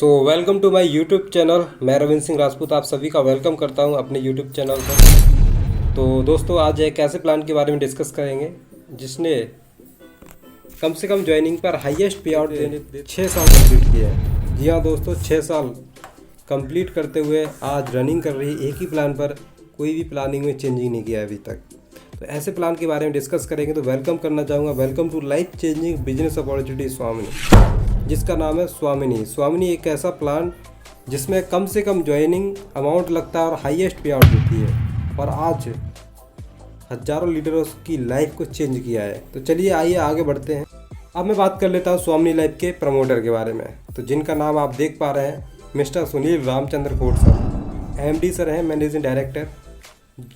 Welcome to my YouTube channel. मैं रविंद्र सिंह राजपूत आप सभी का वेलकम करता हूं अपने यूट्यूब चैनल पर। तो दोस्तों, आज एक ऐसे प्लान के बारे में डिस्कस करेंगे जिसने कम से कम ज्वाइनिंग पर हाईएस्ट पे आउट देने 6 साल कंप्लीट किए हैं। जी हाँ दोस्तों, 6 साल कंप्लीट करते हुए आज रनिंग कर रही एक ही प्लान पर, कोई भी प्लानिंग में चेंजिंग नहीं किया है अभी तक। तो ऐसे प्लान के बारे में डिस्कस करेंगे। तो वेलकम करना चाहूँगा, welcome to life changing business opportunity Swamini, जिसका नाम है स्वामिनी। स्वामिनी एक ऐसा प्लान जिसमें कम से कम ज्वाइनिंग अमाउंट लगता है और हाईएस्ट पे आउट देती है, और आज हजारों लीडरों की लाइफ को चेंज किया है। तो चलिए आइए आगे बढ़ते हैं। अब मैं बात कर लेता हूँ स्वामिनी लाइफ के प्रमोटर के बारे में, तो जिनका नाम आप देख पा रहे हैं mister Sunil Ramchandra Kote sir, MD sir हैं, मैनेजिंग डायरेक्टर।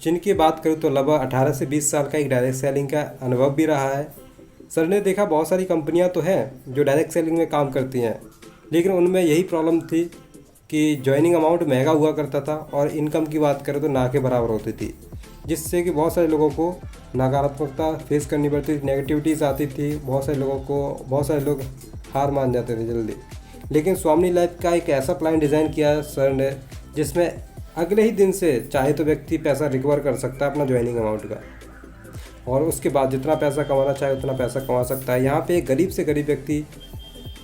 जिनकी बात करूँ तो लगभग 18 से 20 साल का एक डायरेक्ट सेलिंग का अनुभव भी रहा है। सर ने देखा बहुत सारी कंपनियां तो हैं जो डायरेक्ट सेलिंग में काम करती हैं, लेकिन उनमें यही प्रॉब्लम थी कि जॉइनिंग अमाउंट महंगा हुआ करता था और इनकम की बात करें तो ना के बराबर होती थी, जिससे कि बहुत सारे लोगों को नकारात्मकता फेस करनी पड़ती थी, नेगेटिविटीज़ आती थी। बहुत सारे लोग हार मान जाते थे जल्दी। लेकिन स्वामिनी लाइफ का एक ऐसा प्लान डिज़ाइन किया है सर ने, जिसमें अगले ही दिन से चाहे तो व्यक्ति पैसा रिकवर कर सकता है अपना ज्वाइनिंग अमाउंट का, और उसके बाद जितना पैसा कमाना चाहे उतना पैसा कमा सकता है। यहाँ पे एक गरीब से गरीब व्यक्ति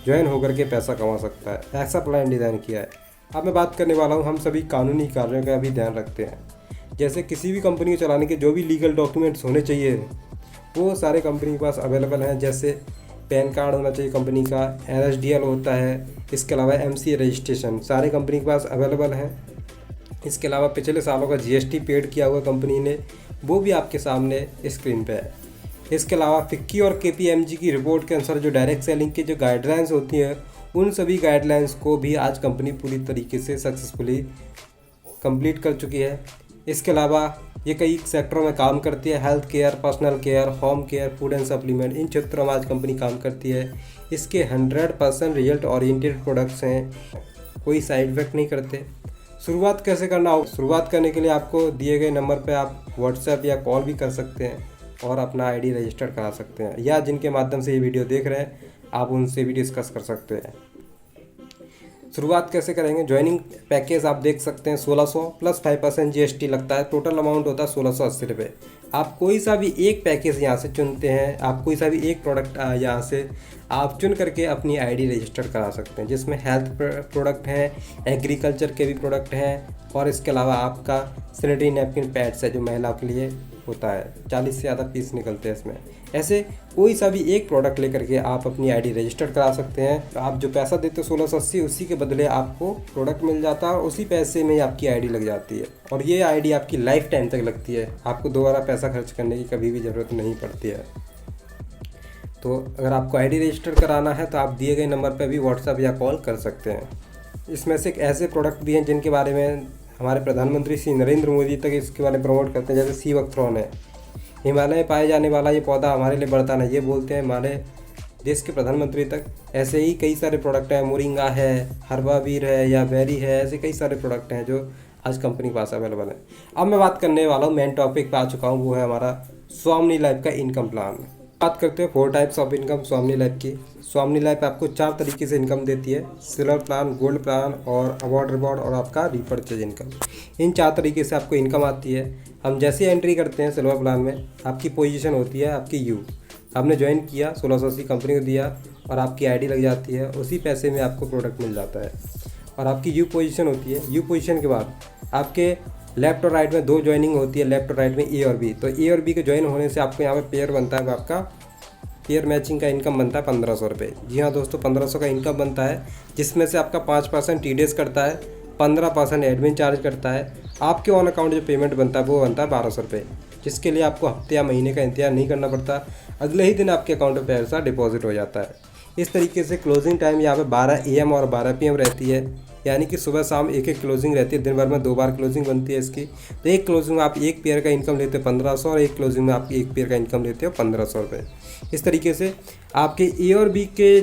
ज्वाइन होकर के पैसा कमा सकता है, ऐसा प्लान डिज़ाइन किया है। अब मैं बात करने वाला हूँ, हम सभी कानूनी कार्यों का भी ध्यान रखते हैं। जैसे किसी भी कंपनी को चलाने के जो भी लीगल डॉक्यूमेंट्स होने चाहिए वो सारे कंपनी के पास अवेलेबल हैं। जैसे पैन कार्ड होना चाहिए कंपनी का, NSDL होता है, इसके अलावा MCA रजिस्ट्रेशन सारे कंपनी के पास अवेलेबल हैं। इसके अलावा पिछले सालों का GST पेड किया हुआ कंपनी ने, वो भी आपके सामने स्क्रीन पे है। इसके अलावा फिक्की और KPMG की रिपोर्ट के अनुसार जो डायरेक्ट सेलिंग की जो गाइडलाइंस होती हैं, उन सभी गाइडलाइंस को भी आज कंपनी पूरी तरीके से सक्सेसफुली कंप्लीट कर चुकी है। इसके अलावा ये कई सेक्टरों में काम करती है, health care, personal care, home care, food and supplement, इन क्षेत्रों में आज कंपनी काम करती है। इसके 100% रिजल्ट ओरिएंटेड प्रोडक्ट्स हैं, कोई साइड इफेक्ट नहीं करते। शुरुआत कैसे करना हो? शुरुआत करने के लिए आपको दिए गए नंबर पे आप व्हाट्सएप या कॉल भी कर सकते हैं और अपना ID रजिस्टर करा सकते हैं, या जिनके माध्यम से ये वीडियो देख रहे हैं आप उनसे भी डिस्कस कर सकते हैं। शुरुआत कैसे करेंगे? ज्वाइनिंग पैकेज आप देख सकते हैं 1600 प्लस 5% GST लगता है, टोटल अमाउंट होता है 1680 रुपये। आप कोई सा भी एक पैकेज यहाँ से चुनते हैं, आप कोई सा भी एक प्रोडक्ट यहाँ से आप चुन करके अपनी ID रजिस्टर करा सकते हैं, जिसमें हेल्थ प्रोडक्ट हैं, एग्रीकल्चर के भी प्रोडक्ट हैं, और इसके अलावा आपका सैनिटरी नैपकिन पैड्स है जो महिलाओं के लिए होता है। 40 से ज़्यादा पीस निकलते हैं इसमें। ऐसे कोई सा भी एक प्रोडक्ट लेकर के आप अपनी ID रजिस्टर करा सकते हैं। तो आप जो पैसा देते हो 1680, उसी के बदले आपको प्रोडक्ट मिल जाता है और उसी पैसे में ही आपकी ID लग जाती है, और ये ID आपकी लाइफ टाइम तक लगती है। आपको दोबारा पैसा खर्च करने की कभी भी ज़रूरत नहीं पड़ती है। तो अगर आपको ID रजिस्टर कराना है तो आप दिए गए नंबर पर भी व्हाट्सएप या कॉल कर सकते हैं। इसमें से एक ऐसे प्रोडक्ट भी हैं जिनके बारे में हमारे प्रधानमंत्री श्री नरेंद्र मोदी तक इसके बारे में प्रमोट करते हैं, जैसे सीवकथ्रॉन है। हिमालय में पाए जाने वाला ये पौधा हमारे लिए वरदान है, ये बोलते हैं हमारे देश के प्रधानमंत्री तक। ऐसे ही कई सारे प्रोडक्ट हैं, मोरिंगा है, हर्बावीर है या बेरी है, ऐसे कई सारे प्रोडक्ट हैं जो आज कंपनी के पास अवेलेबल है। अब मैं बात करने वाला हूँ, मेन टॉपिक पे आ चुका हूँ, वो है हमारा स्वामिनी लाइफ का इनकम प्लान। बात करते हैं 4 टाइप्स ऑफ इनकम स्वामिनी लाइफ की। स्वामिनी लाइफ आपको 4 तरीके से इनकम देती है: सिल्वर प्लान, गोल्ड प्लान और अवार्ड रिवॉर्ड और आपका रीपर्चेज इनकम। इन 4 तरीके से आपको इनकम आती है। हम जैसे एंट्री करते हैं सिल्वर प्लान में, आपकी पोजीशन होती है आपकी यू, आपने ज्वाइन किया, 1680 कंपनी को दिया और आपकी ID लग जाती है, उसी पैसे में आपको प्रोडक्ट मिल जाता है। और आपकी यू पोजीशन होती है। यू पोजीशन के बाद आपके लेफ्ट और राइट में 2 ज्वाइनिंग होती है, लेफ्ट और राइट में A और B। तो A और B के ज्वाइन होने से आपको यहाँ पे पेयर बनता है, आपका पेयर मैचिंग का इनकम बनता है 1500 रुपये। जी हाँ दोस्तों, 1500 का इनकम बनता है, जिसमें से आपका 5% TDS करता है, 15% एडमिन चार्ज करता है। आपके ऑन अकाउंट जो पेमेंट बनता है वो बनता है 1200 रुपये, जिसके लिए आपको हफ्ते या महीने का इंतजार नहीं करना पड़ता, अगले ही दिन आपके अकाउंट में पैसा डिपॉजिट हो जाता है। इस तरीके से क्लोजिंग टाइम यहाँ पे 12 AM और 12 PM रहती है, यानी कि सुबह शाम एक क्लोजिंग रहती है। दिन भर में 2 बार क्लोजिंग बनती है इसकी। तो एक क्लोजिंग में आप एक पेयर का इनकम लेते हो 1500 और एक क्लोजिंग में आप एक पेयर का इनकम लेते हो 1500 रुपये। इस तरीके से आपके A और B के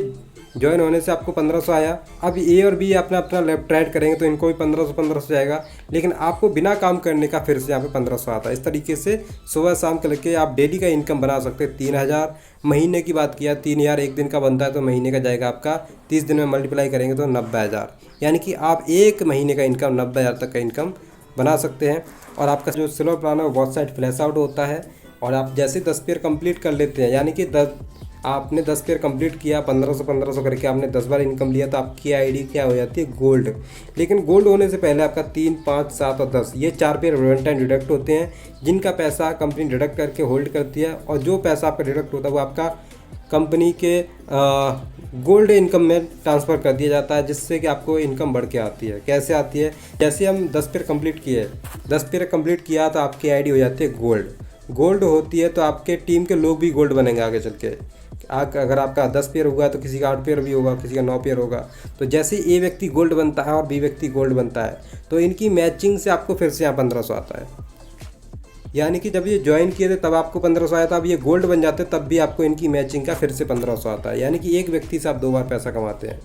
ज्वाइन होने से आपको 1500 आया। अब ए और बी अपना अपना लेफ्ट राइट करेंगे तो इनको भी 1500 जाएगा, लेकिन आपको बिना काम करने का फिर से यहाँ पे 1500 आता है। इस तरीके से सुबह शाम करके आप डेली का इनकम बना सकते हैं। 3000 महीने की बात किया, 3000 एक दिन का बनता है तो महीने का जाएगा आपका 30 दिन में मल्टीप्लाई करेंगे तो 90,000, यानी कि आप एक महीने का इनकम 90,000 तक का इनकम बना सकते हैं। और आपका जो सिल्वर प्लान है वो बहुत साइड फ्लैश आउट होता है, और आप जैसे 10 पेयर कंप्लीट कर लेते हैं, यानी कि आपने 10 पेयर कंप्लीट किया 1500 करके आपने 10 बार इनकम लिया, तो आपकी आईडी क्या हो जाती है, गोल्ड। लेकिन गोल्ड होने से पहले आपका 3, 5, 7 और 10 ये 4 पेयर वन टाइम डिडक्ट होते हैं, जिनका पैसा कंपनी डिडक्ट करके होल्ड करती है, और जो पैसा आपका डिडक्ट होता है वो आपका कंपनी के गोल्ड इनकम में ट्रांसफ़र कर दिया जाता है, जिससे कि आपको इनकम बढ़ के आती है। कैसे आती है, जैसे हम 10 पेयर कंप्लीट किए, 10 पेयर कंप्लीट किया तो आपकी आईडी हो जाती है गोल्ड होती है, तो आपके टीम के लोग भी गोल्ड बनेंगे आगे चल के। अगर आपका 10 पेयर हुआ तो किसी का 8 पेयर भी होगा, किसी का 9 पेयर होगा। तो जैसे ए व्यक्ति गोल्ड बनता है और बी व्यक्ति गोल्ड बनता है, तो इनकी मैचिंग से आपको फिर से यहाँ 1500 आता है। यानी कि जब ये ज्वाइन किए थे तब आपको 1500 आया था, अब ये गोल्ड बन जाते तब भी आपको इनकी मैचिंग का फिर से 1500 आता है, यानी कि एक व्यक्ति से आप 2 बार पैसा कमाते हैं।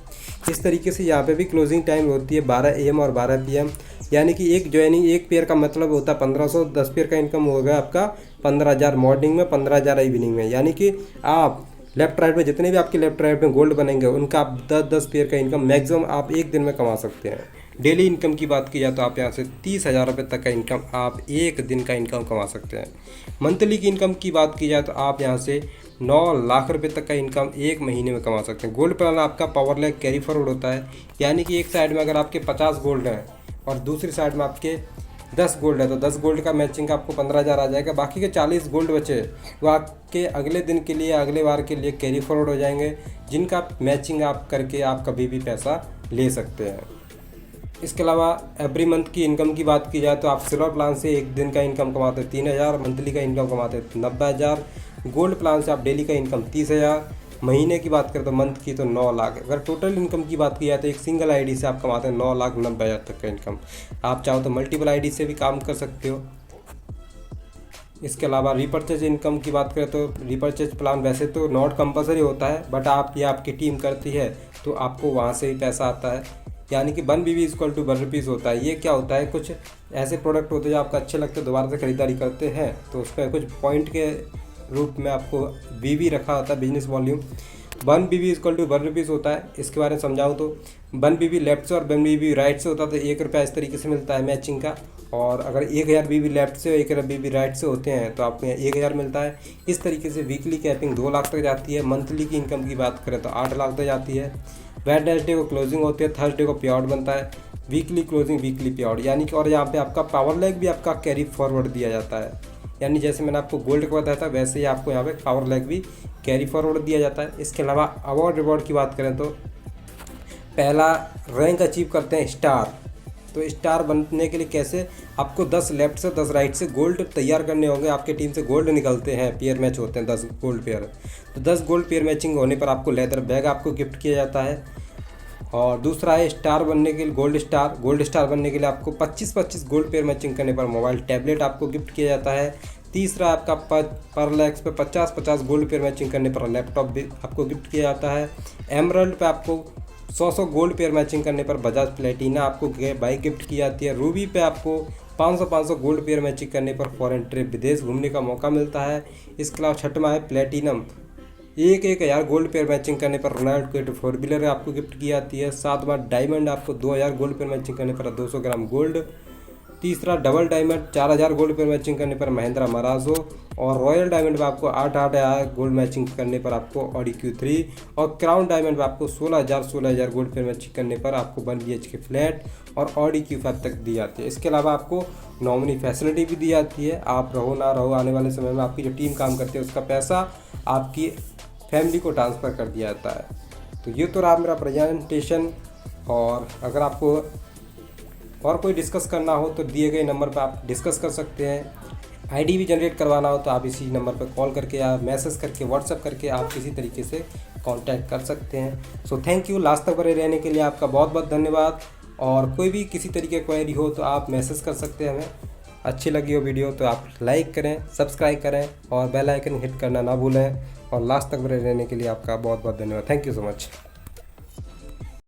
इस तरीके से यहाँ पे भी क्लोजिंग टाइम होती है 12 AM और 12 PM, यानी कि एक ज्वाइनिंग एक पेयर का मतलब होता है 1500, 10 पेयर का इनकम हो गया आपका 15,000 मॉर्निंग में, 15,000 इवनिंग में। यानी कि आप लेफ्ट राइट में जितने भी आपके लेफ्ट राइट में गोल्ड बनेंगे उनका आप 10-10 पेयर का इनकम मैक्सिमम आप एक दिन में कमा सकते हैं। डेली इनकम की बात की जाए तो आप यहाँ से 30,000 रुपये तक का इनकम आप एक दिन का इनकम कमा सकते हैं। मंथली की इनकम की बात की जाए तो आप यहाँ से 9 लाख रुपए तक का इनकम एक महीने में कमा सकते हैं। गोल्ड प्लान आपका पावर लैग कैरी फॉरवर्ड होता है, यानी कि एक साइड में अगर आपके 50 गोल्ड हैं और दूसरी साइड में आपके 10 गोल्ड है, तो 10 गोल्ड का मैचिंग आपको 15,000 आ जाएगा। बाकी के 40 गोल्ड बचे वो आपके अगले दिन के लिए, अगले बार के लिए कैरी फॉरवर्ड हो जाएंगे, जिनका मैचिंग आप करके आप कभी भी पैसा ले सकते हैं। इसके अलावा एवरी मंथ की इनकम की बात की जाए तो आप सिल्वर प्लान से एक दिन का इनकम कमाते हैं 3,000, मंथली का इनकम कमाते हैं 90,000। गोल्ड प्लान से आप डेली का इनकम 30,000, महीने की बात करें तो मंथ की तो 9 लाख। अगर टोटल इनकम की बात की जाए तो एक सिंगल आईडी से आप कमाते हैं 9,90,000 तक का इनकम। आप चाहो तो मल्टीपल आईडी से भी काम कर सकते हो। इसके अलावा रीपर्चेज इनकम की बात करें तो रीपर्चेज प्लान वैसे तो नॉट कंपलसरी होता है, बट आप या आपकी टीम करती है तो आपको वहाँ से भी पैसा आता है, यानी कि 1 BB = 1 रुपीज़ होता है। ये क्या होता है, कुछ ऐसे प्रोडक्ट होते हैं जो आपको अच्छे लगते हैं, दोबारा से खरीदारी करते हैं तो उस पर कुछ पॉइंट के रूप में आपको BB रखा होता है, बिजनेस वॉल्यूम। 1 BB = 1 रुपीज़ होता है। इसके बारे में समझाऊँ तो 1 BB लेफ्ट से और 1 BB राइट से होता है तो 1 रुपया इस तरीके से मिलता है मैचिंग का। और अगर 1000 BB लेफ्ट से और 1000 BB राइट से होते हैं तो आपको 1000 मिलता है। इस तरीके से वीकली कैपिंग 2 लाख तक जाती है। मंथली की इनकम की बात करें तो 8 लाख तक जाती है। वेडनेसडे को क्लोजिंग होती है, थर्सडे को पे आउट बनता है, वीकली क्लोजिंग वीकली पे आउट, यानी कि और यहाँ पे आपका पावर लैग भी आपका कैरी फॉरवर्ड दिया जाता है। यानी जैसे मैंने आपको गोल्ड का बताया था वैसे ही आपको यहाँ पे पावर लैग भी कैरी फॉरवर्ड दिया जाता है। इसके अलावा अवार्ड रिवॉर्ड की बात करें तो पहला रैंक अचीव करते हैं स्टार। तो स्टार बनने के लिए कैसे, आपको 10 लेफ्ट से 10 राइट से गोल्ड तैयार करने होंगे। आपके टीम से गोल्ड निकलते हैं, पेयर मैच होते हैं 10 गोल्ड पेयर, तो 10 गोल्ड पेयर मैचिंग होने पर आपको लेदर बैग आपको गिफ्ट किया जाता है। और दूसरा है स्टार बनने के लिए गोल्ड स्टार बनने के लिए आपको 25-25 गोल्ड पेयर मैचिंग करने पर मोबाइल टैबलेट आपको गिफ्ट किया जाता है। तीसरा आपका पर लैक्स पे 50-50 गोल्ड पेयर मैचिंग करने पर लैपटॉप भी आपको गिफ्ट किया जाता है। एमरल्ड पे आपको 100 गोल्ड पेयर मैचिंग करने पर बजाज प्लेटिना आपको बाइक गिफ्ट की जाती है। रूबी पे आपको 500 गोल्ड पेयर मैचिंग करने पर फॉरेन ट्रिप विदेश घूमने का मौका मिलता है। इसके अलावा छठवां है प्लेटिनम, 1,000 गोल्ड पेयर मैचिंग करने पर रोनाल्ड क्विड 4 व्हीलर आपको गिफ्ट की जाती है। 7वां डायमंड, आपको 2,000 गोल्ड पेयर मैचिंग करने पर 200 ग्राम गोल्ड। तीसरा double diamond, 4,000 gold pair matching करने पर महिंद्रा मराजो। और रॉयल डायमंड में आपको 8,000 गोल्ड मैचिंग करने पर आपको ऑडी Q3। और क्राउन डायमंड में आपको 16,000 गोल्ड पेयर मैचिंग करने पर आपको 1 BHK फ्लैट और ऑडी Q5 तक दी जाती है। इसके अलावा आपको नॉमिनी फैसिलिटी भी दी जाती है। आप रहो ना रहो, आने वाले समय में आपकी जो टीम काम करती है उसका पैसा आपकी फैमिली को ट्रांसफ़र कर दिया जाता है। तो ये तो रहा मेरा प्रेजेंटेशन। और अगर आपको और कोई डिस्कस करना हो तो दिए गए नंबर पर आप डिस्कस कर सकते हैं। आईडी भी जनरेट करवाना हो तो आप इसी नंबर पर कॉल करके या मैसेज करके व्हाट्सएप करके आप किसी तरीके से कांटेक्ट कर सकते हैं। सो थैंक यू, लास्ट तक बने रहने के लिए आपका बहुत बहुत धन्यवाद। और कोई भी किसी तरीके की क्वेरी हो तो आप मैसेज कर सकते हैं हमें। अच्छी लगी हो वीडियो तो आप लाइक करें, सब्सक्राइब करें और बेल आइकन हिट करना ना भूलें। और लास्ट तक बने रहने के लिए आपका बहुत बहुत धन्यवाद। Thank you so much.